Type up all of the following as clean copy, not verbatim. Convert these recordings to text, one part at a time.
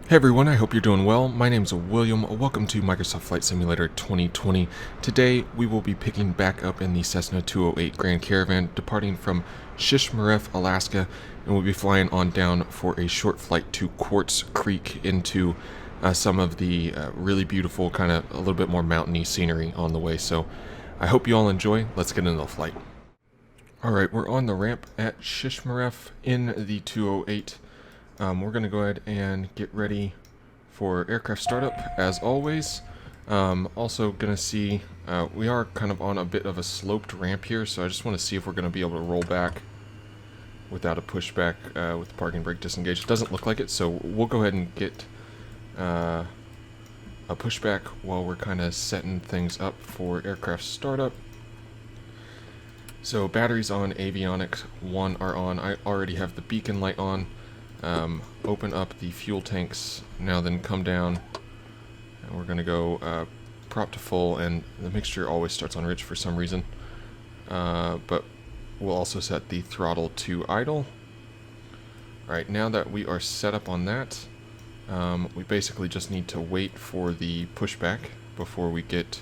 Hey everyone, I hope you're doing well. My name's William. Welcome to Microsoft Flight Simulator 2020. Today we will be picking back up in the Cessna 208 Grand Caravan, departing from Shishmaref, Alaska, and we'll be flying on down for a short flight to Quartz Creek into some of the really beautiful, kind of a little bit more mountainy scenery on the way. So I hope you all enjoy. Let's get into the flight. Alright, we're on the ramp at Shishmaref in the 208. We're going to go ahead and get ready for aircraft startup as always. Also going to see, we are kind of on a bit of a sloped ramp here, so I just want to see if we're going to be able to roll back without a pushback with the parking brake disengaged. It doesn't look like it, so we'll go ahead and get a pushback while we're kind of setting things up for aircraft startup. So batteries on, avionics 1 are on. I already have the beacon light on. Open up the fuel tanks now, then come down, and we're going to go prop to full, and the mixture always starts on rich for some reason, but we'll also set the throttle to idle. Alright, now that we are set up on that, we basically just need to wait for the pushback before we get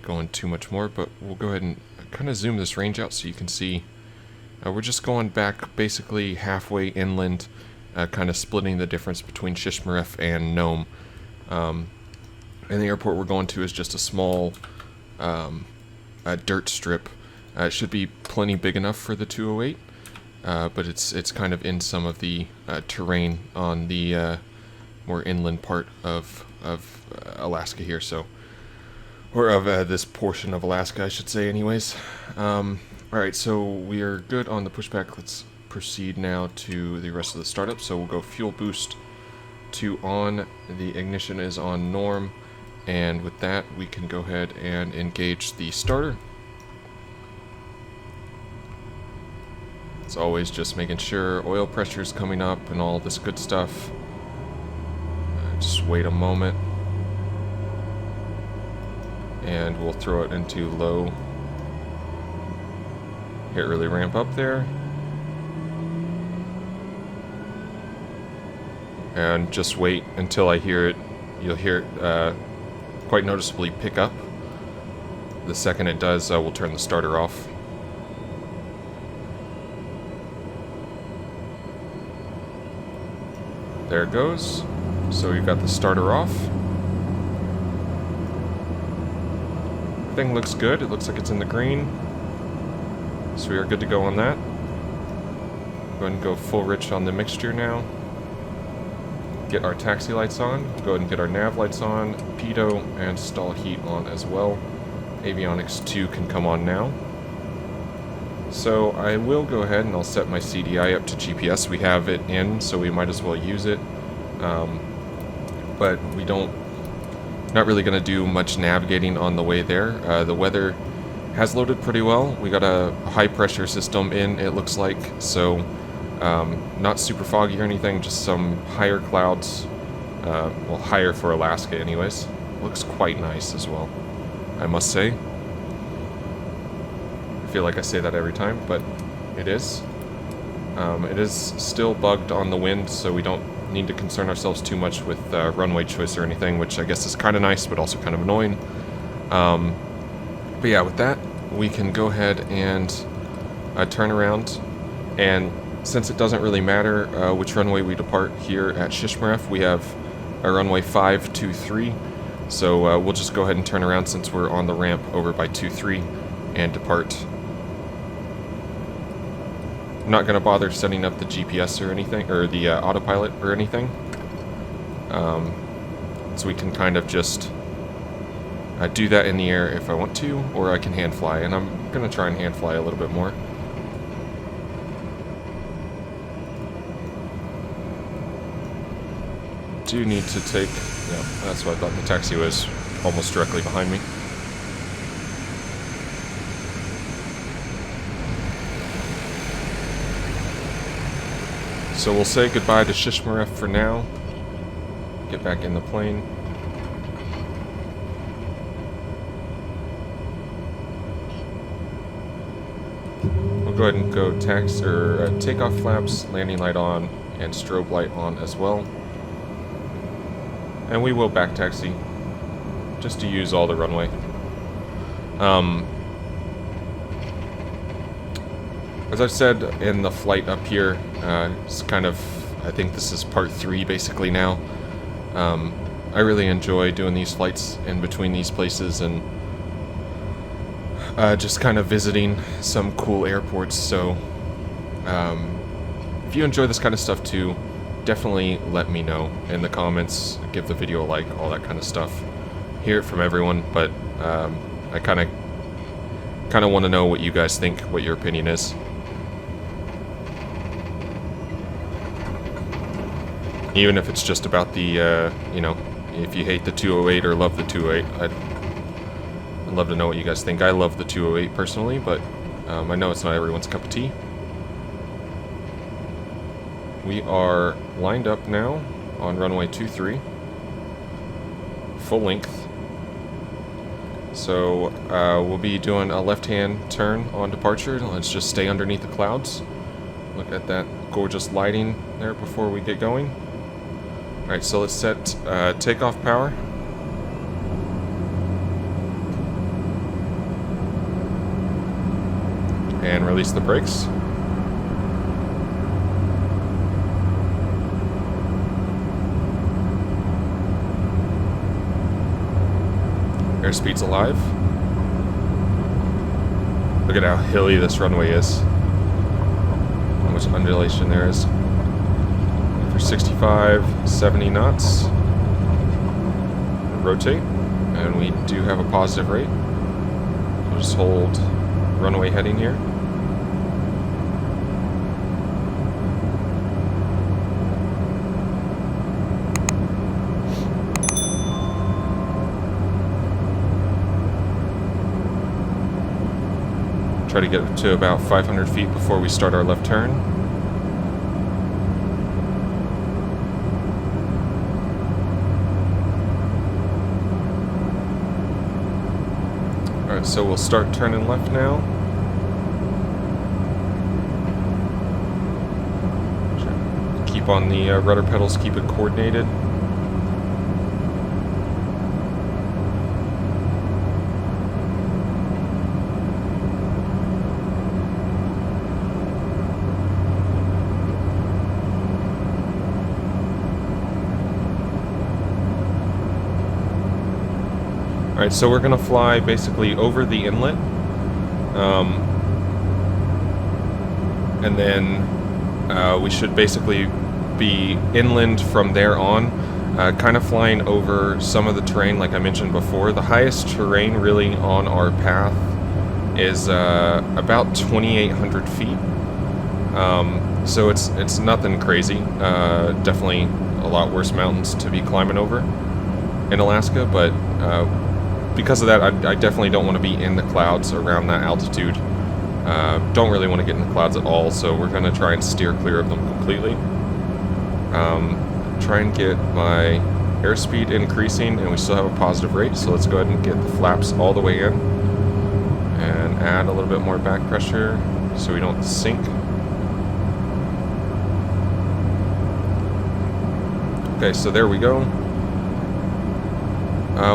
going too much more, but we'll go ahead and kind of zoom this range out so you can see. We're just going back basically halfway inland, kind of splitting the difference between Shishmaref and Nome. And the airport we're going to is just a small dirt strip. It should be plenty big enough for the 208, but it's kind of in some of the terrain on the more inland part of Alaska here, so, or of this portion of Alaska, I should say, anyways. Alright, so we are good on the pushback. Let's proceed now to the rest of the startup. So we'll go fuel boost to on. The ignition is on norm, and with that we can go ahead and engage the starter. It's always just making sure oil pressure is coming up and all this good stuff. Just wait a moment, and we'll throw it into low. Hit really ramp up there. And just wait until I hear it. You'll hear it quite noticeably pick up. The second it does, we'll turn the starter off. There it goes. So we've got the starter off. Everything looks good. It looks like it's in the green. So we are good to go on that. Go ahead and go full rich on the mixture now. Get our taxi lights on. Go ahead and get our nav lights on. Pitot and stall heat on as well. Avionics 2 can come on now. So I will go ahead and I'll set my CDI up to GPS. We have it in, so we might as well use it. But we not really going to do much navigating on the way there. The weather has loaded pretty well. We got a high pressure system in, it looks like, so not super foggy or anything, just some higher clouds, well, higher for Alaska anyways. Looks quite nice as well, I must say. I feel like I say that every time, but it is. It is still bugged on the wind, so we don't need to concern ourselves too much with runway choice or anything, which I guess is kind of nice, but also kind of annoying. But yeah, with that, we can go ahead and turn around, and since it doesn't really matter which runway we depart here at Shishmaref, we have a runway 523, so we'll just go ahead and turn around since we're on the ramp over by 23 and depart. I'm not going to bother setting up the GPS or anything, or the autopilot or anything, so we can kind of just do that in the air if I want to, or I can hand fly, and I'm going to try and hand fly a little bit more. Do need to take, yeah, that's what I thought, the taxi was almost directly behind me. So we'll say goodbye to Shishmaref for now, get back in the plane. Go ahead and go takeoff flaps, landing light on, and strobe light on as well. And we will back taxi, just to use all the runway. As I've said in the flight up here, it's kind of, I think this is part 3 basically now. I really enjoy doing these flights in between these places and just kind of visiting some cool airports. So if you enjoy this kind of stuff too, definitely let me know in the comments, give the video a like, all that kind of stuff. Hear it from everyone, but I kind of want to know what you guys think, what your opinion is. Even if it's just about the, you know, if you hate the 208 or love the 208, I'd love to know what you guys think. I love the 208 personally, but I know it's not everyone's cup of tea. We are lined up now on runway 23, full length. So we'll be doing a left-hand turn on departure. Let's just stay underneath the clouds. Look at that gorgeous lighting there before we get going. Alright, so let's set takeoff power. And release the brakes. Airspeed's alive. Look at how hilly this runway is. How much undulation there is. For 65, 70 knots. Rotate. And we do have a positive rate. We'll just hold runway heading here. Try to get to about 500 feet before we start our left turn. Alright, so we'll start turning left now. Keep on the rudder pedals, keep it coordinated. Alright, so we're going to fly basically over the inlet, and then we should basically be inland from there on, kind of flying over some of the terrain like I mentioned before. The highest terrain really on our path is about 2,800 feet, so it's nothing crazy. Definitely a lot worse mountains to be climbing over in Alaska, but because of that, I definitely don't want to be in the clouds around that altitude. Don't really want to get in the clouds at all, so we're going to try and steer clear of them completely. Try and get my airspeed increasing, and we still have a positive rate, so let's go ahead and get the flaps all the way in. And add a little bit more back pressure so we don't sink. Okay, so there we go.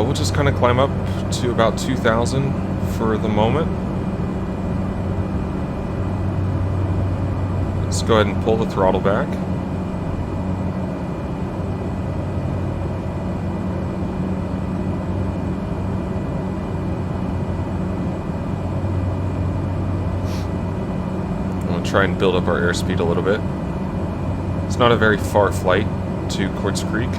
We'll just kind of climb up to about 2,000 for the moment. Let's go ahead and pull the throttle back. We'll try and build up our airspeed a little bit. It's not a very far flight to Quartz Creek.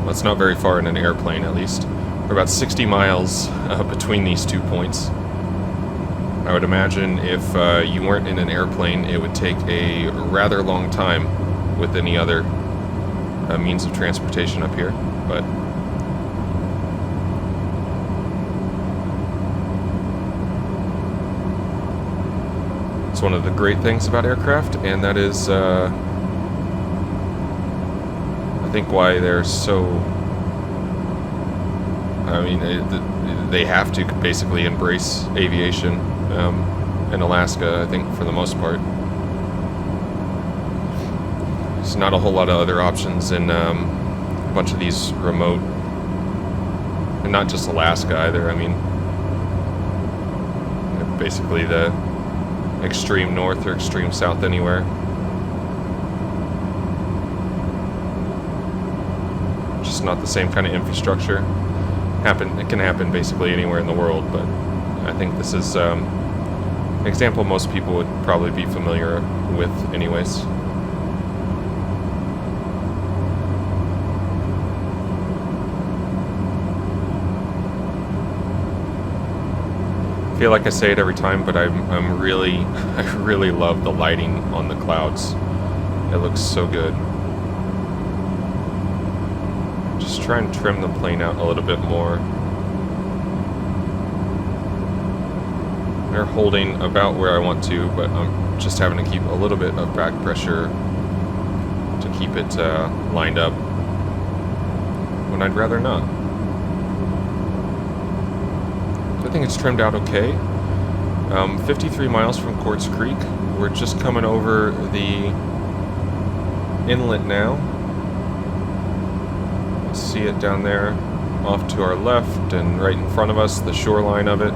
It's not very far in an airplane, at least. We're about 60 miles between these 2 points. I would imagine if you weren't in an airplane, it would take a rather long time with any other means of transportation up here, but it's one of the great things about aircraft, and that is I think why they're so, I mean, they have to basically embrace aviation in Alaska, I think, for the most part. There's not a whole lot of other options in a bunch of these remote, and not just Alaska either. I mean, basically the extreme north or extreme south anywhere. Just not the same kind of infrastructure. It can happen basically anywhere in the world, but I think this is an example most people would probably be familiar with anyways. I feel like I say it every time, but I really love the lighting on the clouds. It looks so good. Just try and trim the plane out a little bit more. They're holding about where I want to, but I'm just having to keep a little bit of back pressure to keep it lined up when I'd rather not. I think it's trimmed out okay. 53 miles from Quartz Creek. We're just coming over the inlet now. See it down there off to our left and right in front of us, the shoreline of it.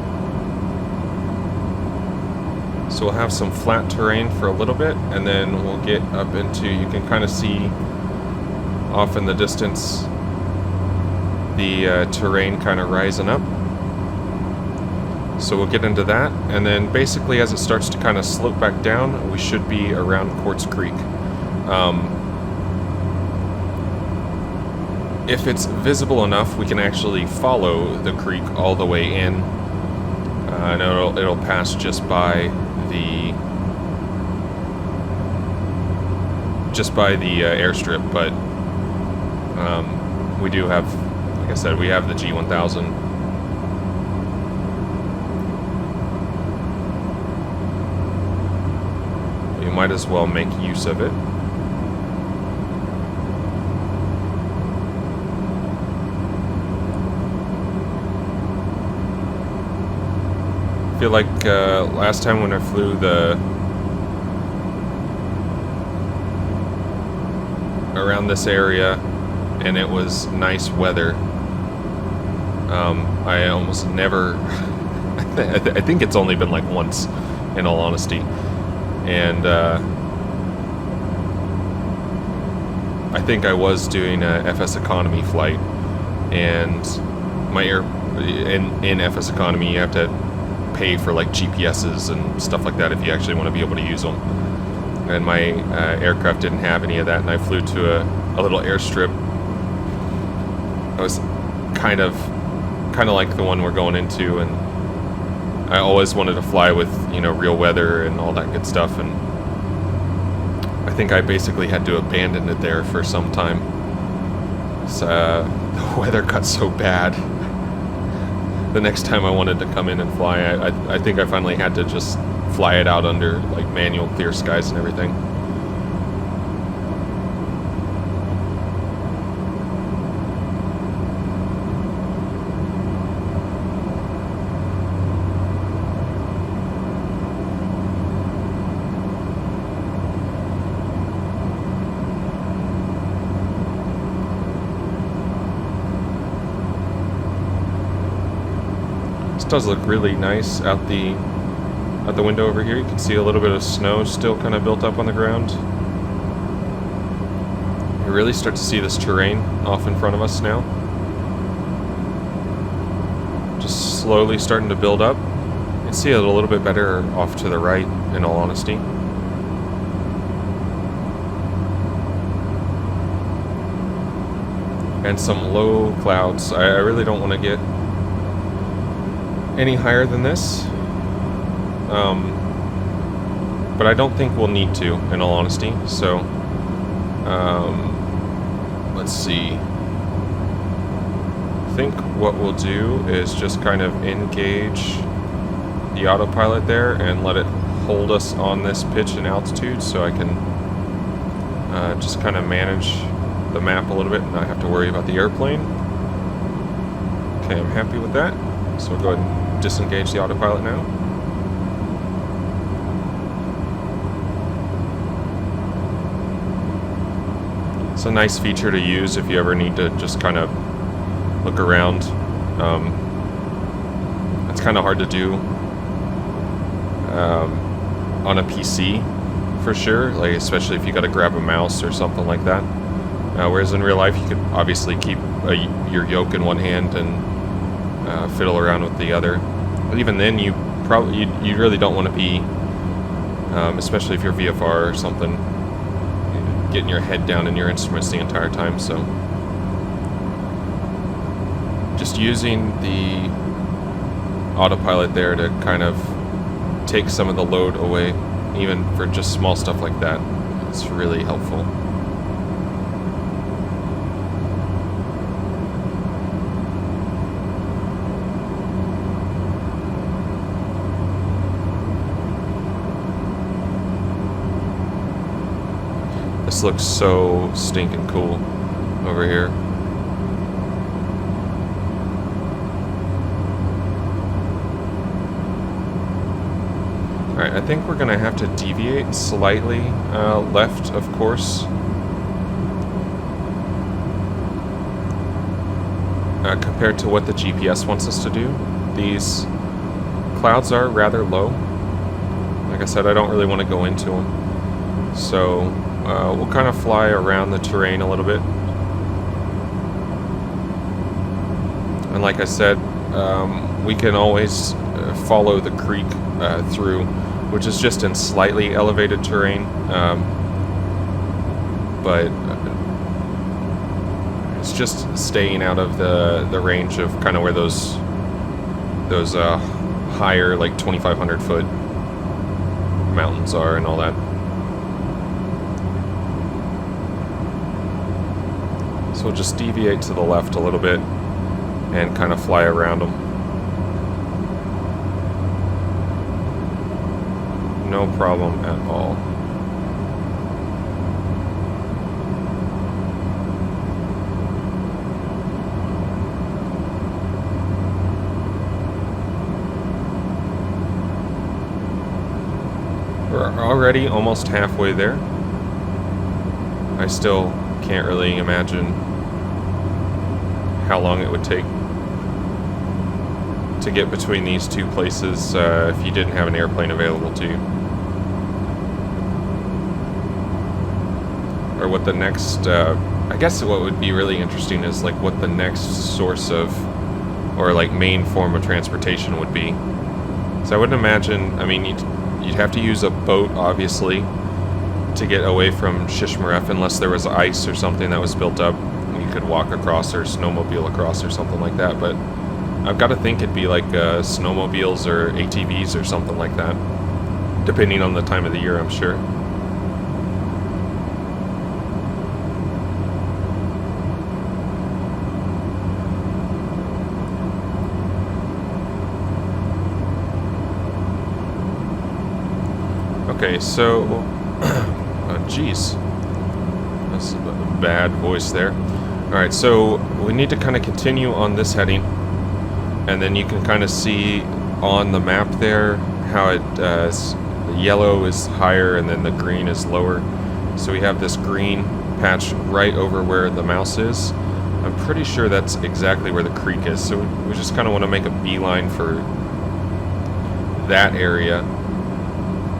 So we'll have some flat terrain for a little bit, and then we'll get up into, you can kind of see off in the distance the terrain kind of rising up. So we'll get into that, and then basically as it starts to kind of slope back down, we should be around Quartz Creek. If it's visible enough, we can actually follow the creek all the way in. I know it'll pass just by the airstrip, but we do have, like I said, we have the G1000. You might as well make use of it. I feel like last time when I flew around this area and it was nice weather, I almost never I think it's only been like once, in all honesty, and I think I was doing a FS economy flight, and my in FS economy you have to pay for like GPSs and stuff like that if you actually want to be able to use them. And my aircraft didn't have any of that, and I flew to a little airstrip. I was kind of like the one we're going into, and I always wanted to fly with, you know, real weather and all that good stuff, and I think I basically had to abandon it there for some time. So, the weather got so bad. The next time I wanted to come in and fly, I think I finally had to just fly it out under like manual clear skies and everything. Does look really nice out the window over here. You can see a little bit of snow still kind of built up on the ground. You really start to see this terrain off in front of us now. Just slowly starting to build up. You can see it a little bit better off to the right, in all honesty. And some low clouds. I really don't want to get any higher than this, but I don't think we'll need to, in all honesty. So let's see. I think what we'll do is just kind of engage the autopilot there and let it hold us on this pitch and altitude, so I can just kind of manage the map a little bit and not have to worry about the airplane. Okay, I'm happy with that. So we'll go ahead and disengage the autopilot now. It's a nice feature to use if you ever need to just kind of look around. It's kind of hard to do on a PC for sure, like especially if you got to grab a mouse or something like that. Whereas in real life, you could obviously keep your yoke in one hand and fiddle around with the other. But even then, you really don't want to be, especially if you're VFR or something, getting your head down in your instruments the entire time. So just using the autopilot there to kind of take some of the load away, even for just small stuff like that, it's really helpful. This looks so stinking cool over here. Alright, I think we're going to have to deviate slightly left of course. Compared to what the GPS wants us to do. These clouds are rather low. Like I said, I don't really want to go into them. So we'll kind of fly around the terrain a little bit. And like I said, we can always follow the creek through, which is just in slightly elevated terrain, but it's just staying out of the range of kind of where those higher, like 2,500 foot mountains are and all that. So we'll just deviate to the left a little bit and kind of fly around them. No problem at all. We're already almost halfway there. I still can't really imagine how long it would take to get between these two places if you didn't have an airplane available to you. Or what the next, I guess what would be really interesting is like what the next source of, or like main form of transportation would be. So I wouldn't imagine, I mean, you'd have to use a boat, obviously, to get away from Shishmaref, unless there was ice or something that was built up and you could walk across or snowmobile across or something like that. But I've got to think it'd be like snowmobiles or ATVs or something like that, depending on the time of the year, I'm sure. Okay, so, geez, that's a bad voice there. Alright, so we need to kind of continue on this heading, and then you can kind of see on the map there how it, the yellow is higher and then the green is lower. So we have this green patch right over where the mouse is. I'm pretty sure that's exactly where the creek is, so we just kind of want to make a beeline for that area.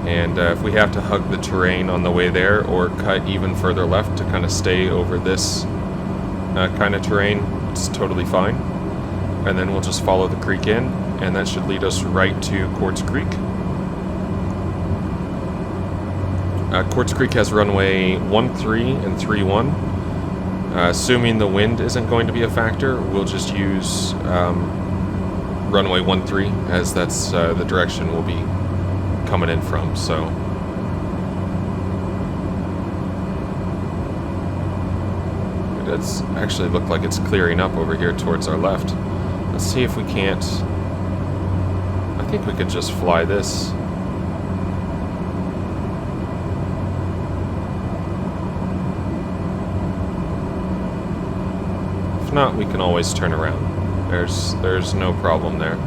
And if we have to hug the terrain on the way there or cut even further left to kind of stay over this kind of terrain, it's totally fine. And then we'll just follow the creek in, and that should lead us right to Quartz Creek. Quartz Creek has runway 13 and 31. Assuming the wind isn't going to be a factor, we'll just use runway 13, as that's the direction we'll be coming in from. So it does actually look like it's clearing up over here towards our left. Let's see if we can't, I think we could just fly this. If not, we can always turn around. There's no problem there.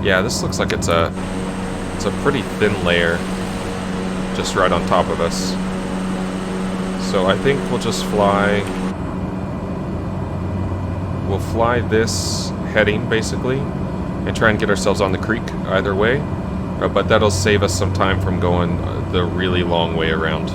Yeah, this looks like it's a pretty thin layer. just right on top of us. So I think we'll just fly... We'll fly this heading, basically, and try and get ourselves on the creek either way. But that'll save us some time from going the really long way around.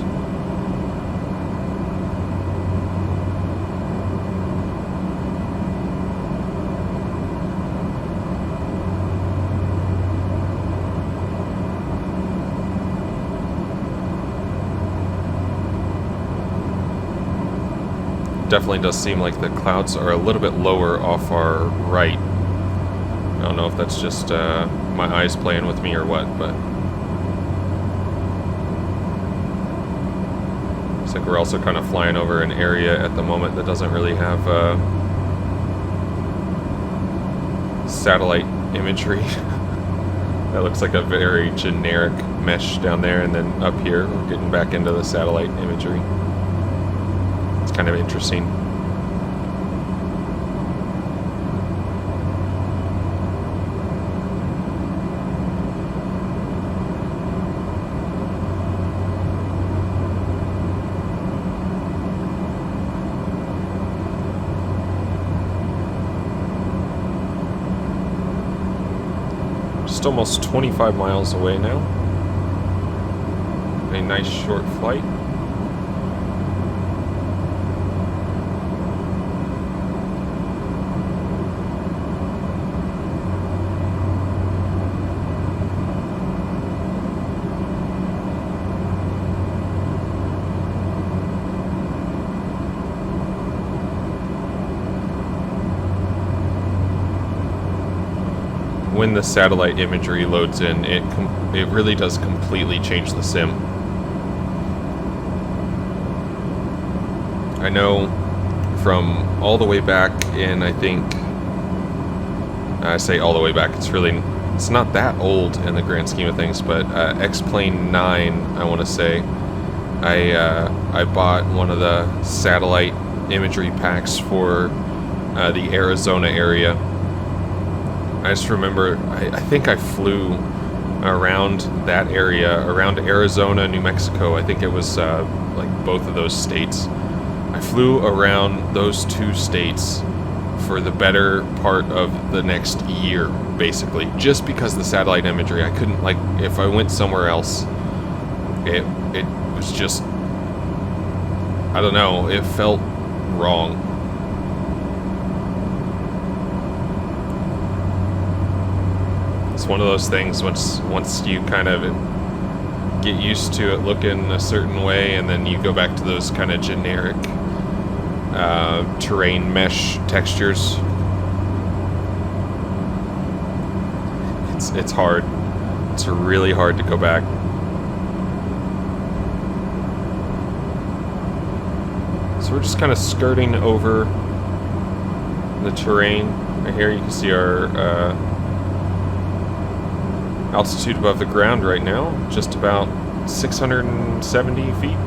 Definitely does seem like the clouds are a little bit lower off our right. I don't know if that's just my eyes playing with me or what, but looks like we're also kind of flying over an area at the moment that doesn't really have satellite imagery. That looks like a very generic mesh down there, and then up here we're getting back into the satellite imagery. It's kind of interesting. Just almost 25 miles away now. A nice short flight. When the satellite imagery loads in, it really does completely change the sim. I know from all the way back in, I think, I say all the way back, it's not that old in the grand scheme of things, but X-Plane 9, I want to say, I bought one of the satellite imagery packs for the Arizona area. I just remember, I think I flew around that area, around Arizona, New Mexico. I think it was like both of those states. I flew around those two states for the better part of the next year, basically, just because the satellite imagery. I couldn't, like, if I went somewhere else, it was just, I don't know, it felt wrong. It's one of those things, once you kind of get used to it looking a certain way, and then you go back to those kind of generic terrain mesh textures. It's hard. It's really hard to go back. So we're just kind of skirting over the terrain. Right here you can see our altitude above the ground right now, just about 670 feet.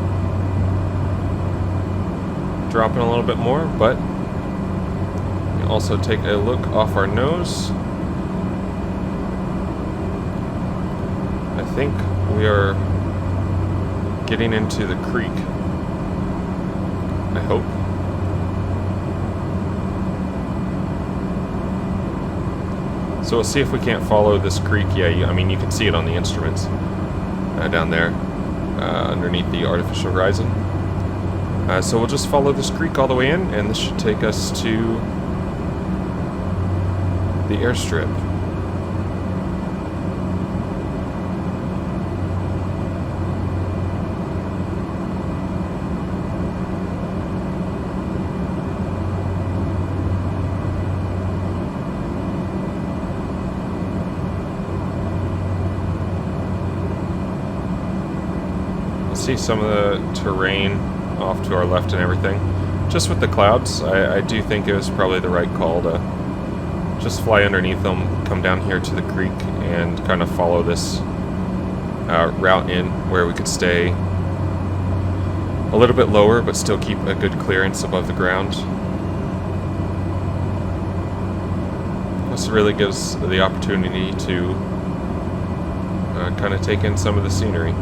Dropping a little bit more, but you also take a look off our nose. I think we are getting into the creek. I hope. So we'll see if we can't follow this creek. Yeah, I mean, you can see it on the instruments down there underneath the artificial horizon. So we'll just follow this creek all the way in, and this should take us to the airstrip. See some of the terrain off to our left and everything. Just with the clouds, I do think it was probably the right call to just fly underneath them, come down here to the creek, and kind of follow this route in where we could stay a little bit lower but still keep a good clearance above the ground. This really gives the opportunity to kind of take in some of the scenery.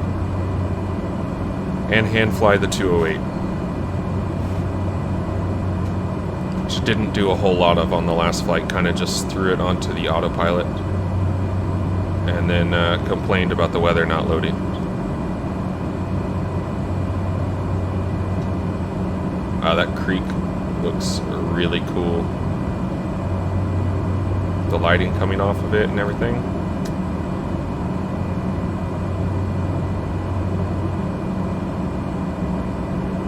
and hand fly the 208. Which didn't do a whole lot of on the last flight, kind of just threw it onto the autopilot. And then complained about the weather not loading. That creek looks really cool. The lighting coming off of it and everything.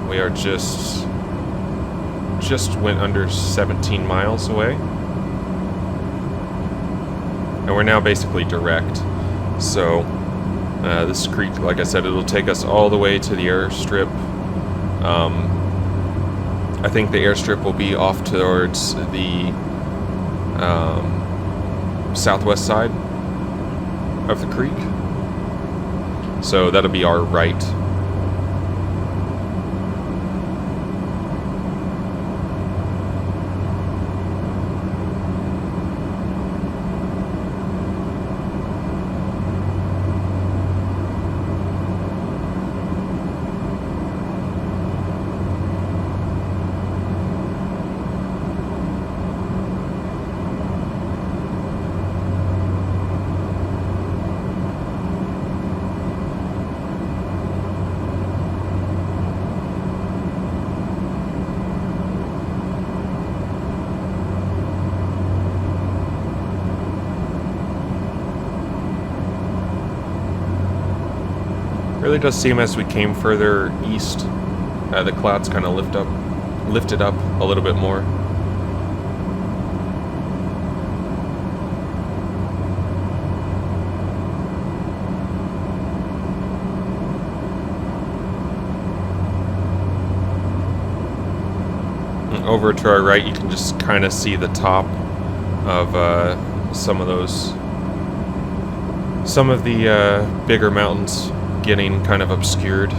We are just went under 17 miles away. And we're now basically direct. So this creek, like I said, it'll take us all the way to the airstrip. I think the airstrip will be off towards the southwest side of the creek. So that'll be our right. Really does seem as we came further east, the clouds kind of lifted up a little bit more. And over to our right, you can just kind of see the top of some of the bigger mountains getting kind of obscured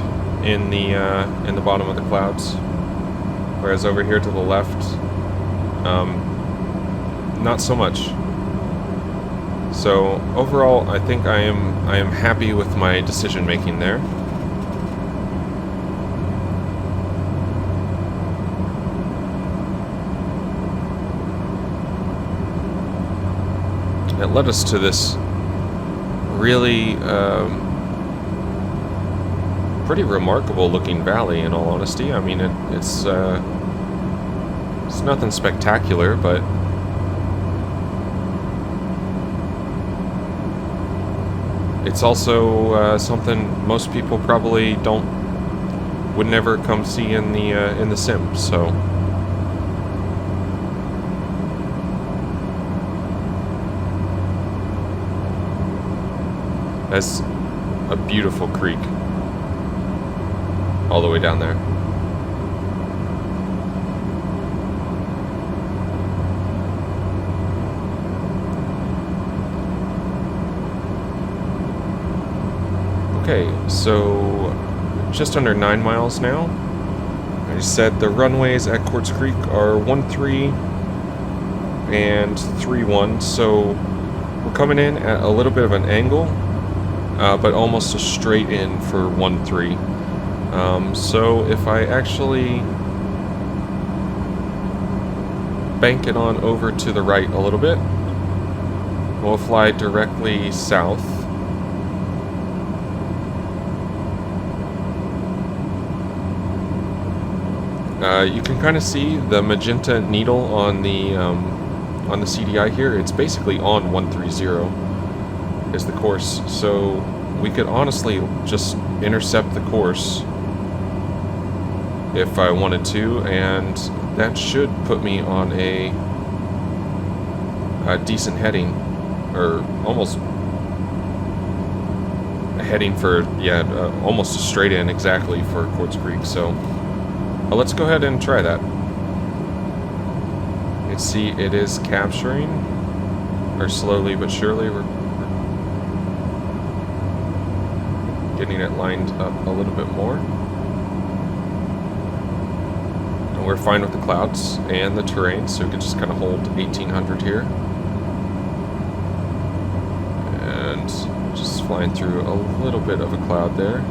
in the bottom of the clouds, whereas over here to the left, not so much. So overall, I think I am happy with my decision making there. It led us to this really pretty remarkable looking valley, in all honesty. I mean, it's nothing spectacular, but it's also something most people probably would never come see in the sim. So that's a beautiful creek all the way down there. Okay, so just under 9 miles now. I said the runways at Quartz Creek are 13 and 31, so we're coming in at a little bit of an angle, but almost a straight in for 13. So if I actually bank it on over to the right a little bit, we'll fly directly south. You can kind of see the magenta needle on the CDI here. It's basically on 130 is the course, so we could honestly just intercept the course if I wanted to, and that should put me on a decent heading, or almost a heading for, almost a straight in exactly for Quartz Creek. So let's go ahead and try that. You can see it is capturing, or slowly but surely we're getting it lined up a little bit more. And we're fine with the clouds and the terrain, so we can just kind of hold 1800 here. And just flying through a little bit of a cloud there.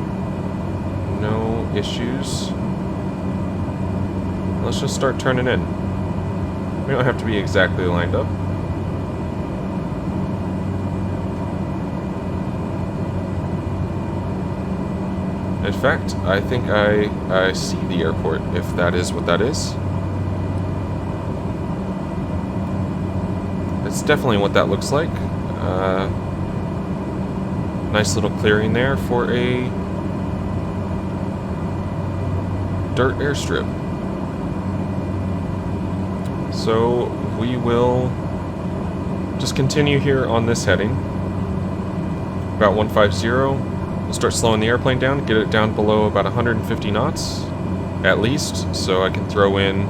no issues. Let's just start turning in. We don't have to be exactly lined up. In fact, I think I see the airport, if that is what that is. It's definitely what that looks like. Nice little clearing there for a dirt airstrip. So we will just continue here on this heading. About 150. We'll start slowing the airplane down, get it down below about 150 knots, at least, so I can throw in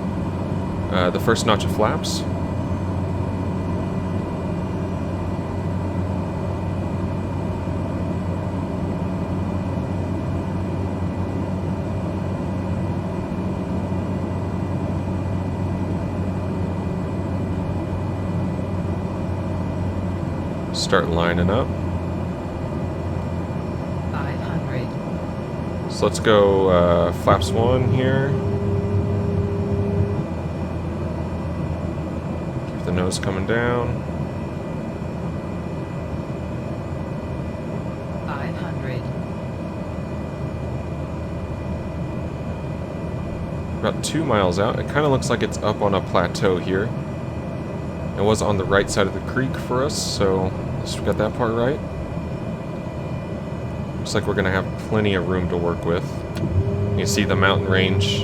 the first notch of flaps. Start lining up. 500. So let's go flaps 1 here. Keep the nose coming down. 500. About 2 miles out. It kind of looks like it's up on a plateau here. It was on the right side of the creek for us, so we got that part right. Looks like we're going to have plenty of room to work with. You can see the mountain range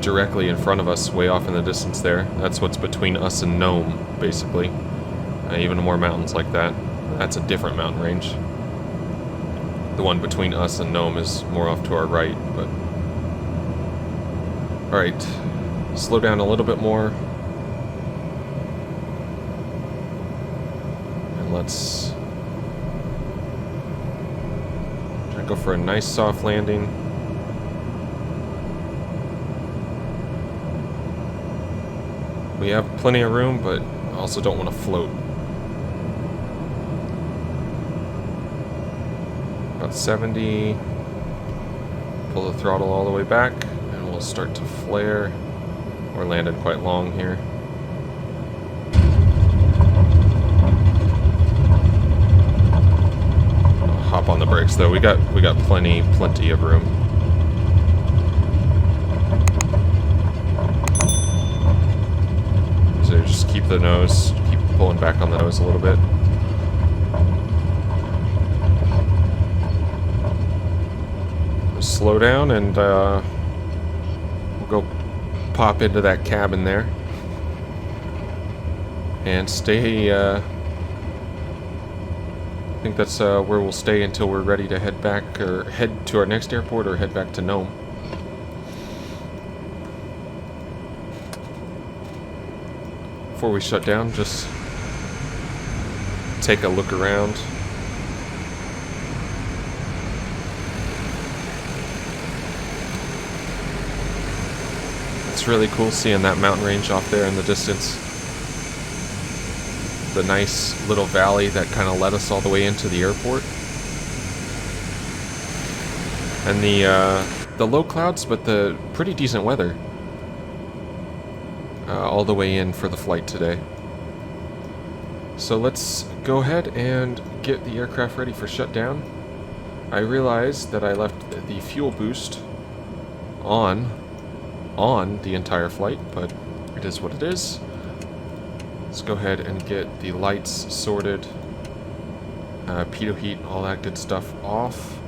directly in front of us, way off in the distance there. That's what's between us and Nome, basically. Even more mountains like that. That's a different mountain range. The one between us and Nome is more off to our right, but... Alright, slow down a little bit more. Let's try to go for a nice soft landing. We have plenty of room, but also don't want to float. About 70. Pull the throttle all the way back, and we'll start to flare. We're landed quite long here. Hop on the brakes though. We got plenty of room. So just keep the nose, keep pulling back on the nose a little bit. Just slow down and we'll go pop into that cabin there and stay. I think that's where we'll stay until we're ready to head back, or head to our next airport, or head back to Nome. Before we shut down, just take a look around. It's really cool seeing that mountain range off there in the distance. The nice little valley that kind of led us all the way into the airport. And the low clouds, but the pretty decent weather. All the way in for the flight today. So let's go ahead and get the aircraft ready for shutdown. I realized that I left the fuel boost on the entire flight, but it is what it is. Let's go ahead and get the lights sorted, pitot heat, all that good stuff off.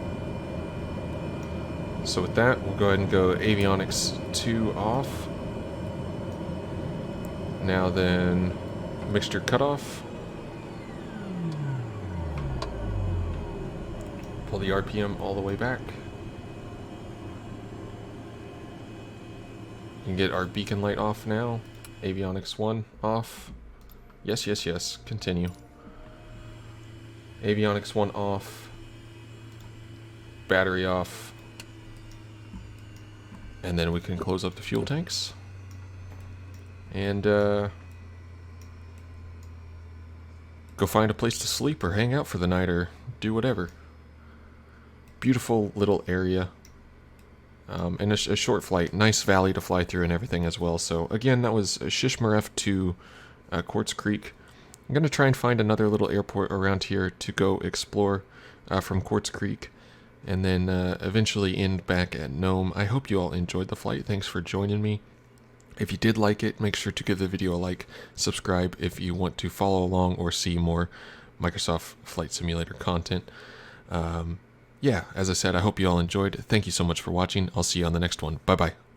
So with that, we'll go ahead and go avionics 2 off. Now then, mixture cutoff. Pull the RPM all the way back. You can get our beacon light off now. Avionics 1 off. Yes, yes, yes. Continue. Avionics 1 off. Battery off. And then we can close up the fuel tanks. And go find a place to sleep or hang out for the night or do whatever. beautiful little area. And a short flight. Nice valley to fly through and everything as well. So again, that was Shishmaref to Quartz Creek. I'm going to try and find another little airport around here to go explore from Quartz Creek, and then eventually end back at Nome. I hope you all enjoyed the flight. Thanks for joining me. If you did like it, make sure to give the video a like, subscribe if you want to follow along or see more Microsoft Flight Simulator content. Yeah, as I said, I hope you all enjoyed. Thank you so much for watching. I'll see you on the next one. Bye-bye.